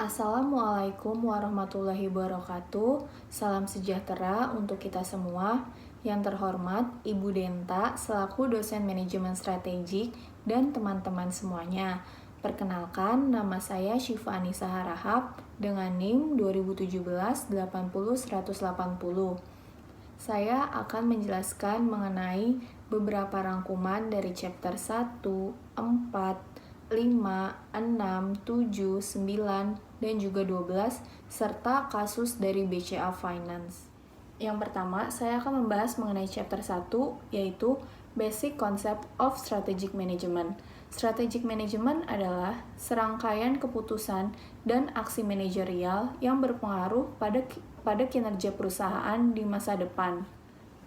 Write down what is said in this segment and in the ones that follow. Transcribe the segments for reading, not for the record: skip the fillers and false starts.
Assalamualaikum warahmatullahi wabarakatuh. Salam sejahtera untuk kita semua. Yang terhormat Ibu Denta selaku dosen manajemen strategik dan teman-teman semuanya. Perkenalkan, nama saya Syifa Anissa Harahap dengan NIM 2017-80-180. Saya akan menjelaskan mengenai beberapa rangkuman dari chapter 1, 4, 5, 6, 7, 9, dan juga 12, serta kasus dari BCA Finance. Yang pertama, saya akan membahas mengenai chapter 1, yaitu Basic Concept of Strategic Management. Strategic Management adalah serangkaian keputusan dan aksi manajerial yang berpengaruh pada kinerja perusahaan di masa depan.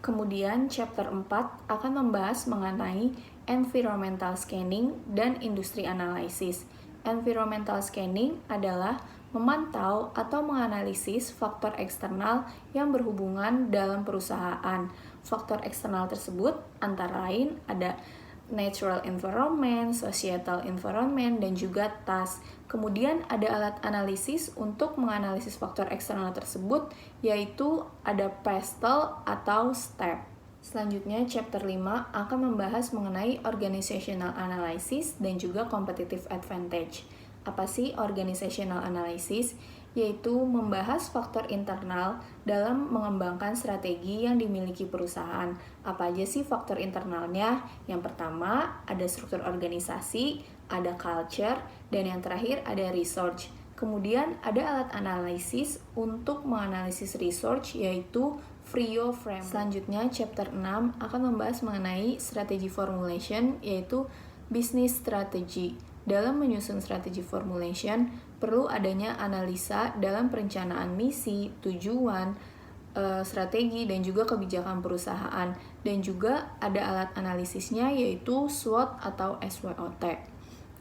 Kemudian, chapter 4 akan membahas mengenai environmental scanning dan industri analisis. Environmental scanning adalah memantau atau menganalisis faktor eksternal yang berhubungan dalam perusahaan. Faktor eksternal tersebut antara lain ada natural environment, societal environment, dan juga task. Kemudian ada alat analisis untuk menganalisis faktor eksternal tersebut, yaitu ada PESTEL atau STEP. Selanjutnya, chapter 5 akan membahas mengenai organizational analysis dan juga competitive advantage. Apa sih organizational analysis? Yaitu membahas faktor internal dalam mengembangkan strategi yang dimiliki perusahaan. Apa aja sih faktor internalnya? Yang pertama, ada struktur organisasi, ada culture, dan yang terakhir ada research. Kemudian ada alat analisis untuk menganalisis research, yaitu Frio Framework. Selanjutnya, chapter 6 akan membahas mengenai strategi formulation, yaitu business strategy. Dalam menyusun strategi formulation, perlu adanya analisa dalam perencanaan misi, tujuan, strategi, dan juga kebijakan perusahaan. Dan juga ada alat analisisnya, yaitu SWOT atau SWOT.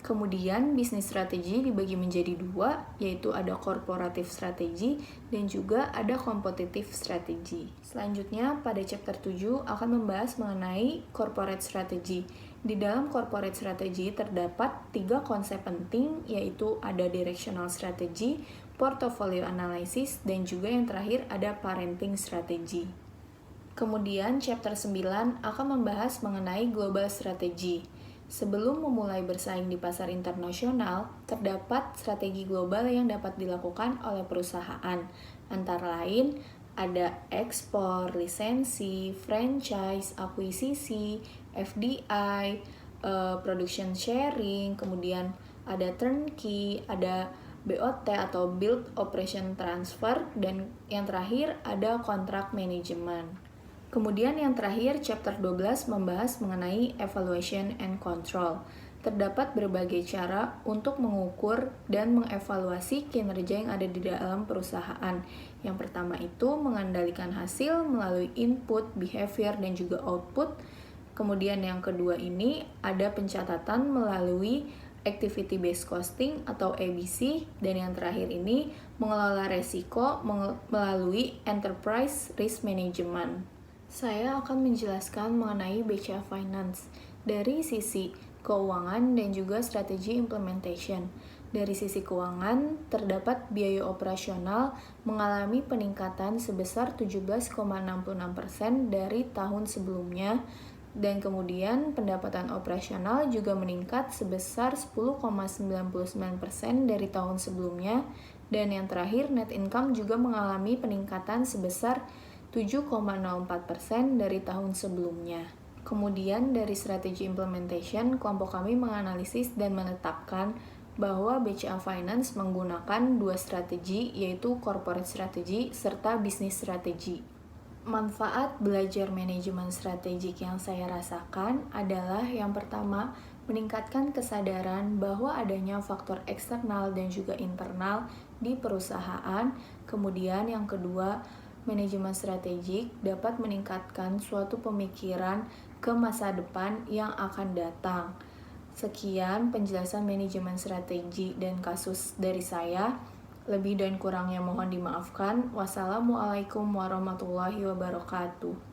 Kemudian, bisnis strategi dibagi menjadi dua, yaitu ada corporative strategy dan juga ada competitive strategy. Selanjutnya, pada chapter 7 akan membahas mengenai corporate strategy. Di dalam corporate strategy terdapat 3 konsep penting, yaitu ada directional strategy, portfolio analysis, dan juga yang terakhir ada parenting strategy. Kemudian, chapter 9 akan membahas mengenai global strategy. Sebelum memulai bersaing di pasar internasional, terdapat strategi global yang dapat dilakukan oleh perusahaan. Antara lain, ada ekspor, lisensi, franchise, akuisisi, FDI, production sharing, kemudian ada turnkey, ada BOT atau Build Operation Transfer, dan yang terakhir ada kontrak manajemen. Kemudian yang terakhir, chapter 12 membahas mengenai evaluation and control. Terdapat berbagai cara untuk mengukur dan mengevaluasi kinerja yang ada di dalam perusahaan. Yang pertama itu mengendalikan hasil melalui input, behavior, dan juga output. Kemudian yang kedua ini ada pencatatan melalui activity based costing atau ABC. Dan yang terakhir ini mengelola resiko melalui enterprise risk management. Saya akan menjelaskan mengenai BCA Finance dari sisi keuangan dan juga strategi implementation. Dari sisi keuangan, terdapat biaya operasional mengalami peningkatan sebesar 17,66% dari tahun sebelumnya, dan kemudian pendapatan operasional juga meningkat sebesar 10,99% dari tahun sebelumnya, dan yang terakhir net income juga mengalami peningkatan sebesar 7,04% dari tahun sebelumnya. Kemudian dari strategi implementation, kelompok kami menganalisis dan menetapkan bahwa BCA Finance menggunakan 2 strategi, yaitu corporate strategy serta business strategy. Manfaat belajar manajemen strategik yang saya rasakan adalah yang pertama, meningkatkan kesadaran bahwa adanya faktor eksternal dan juga internal di perusahaan. Kemudian yang kedua, manajemen strategik dapat meningkatkan suatu pemikiran ke masa depan yang akan datang. Sekian penjelasan manajemen strategi dan kasus dari saya. Lebih dan kurangnya mohon dimaafkan. Wassalamualaikum warahmatullahi wabarakatuh.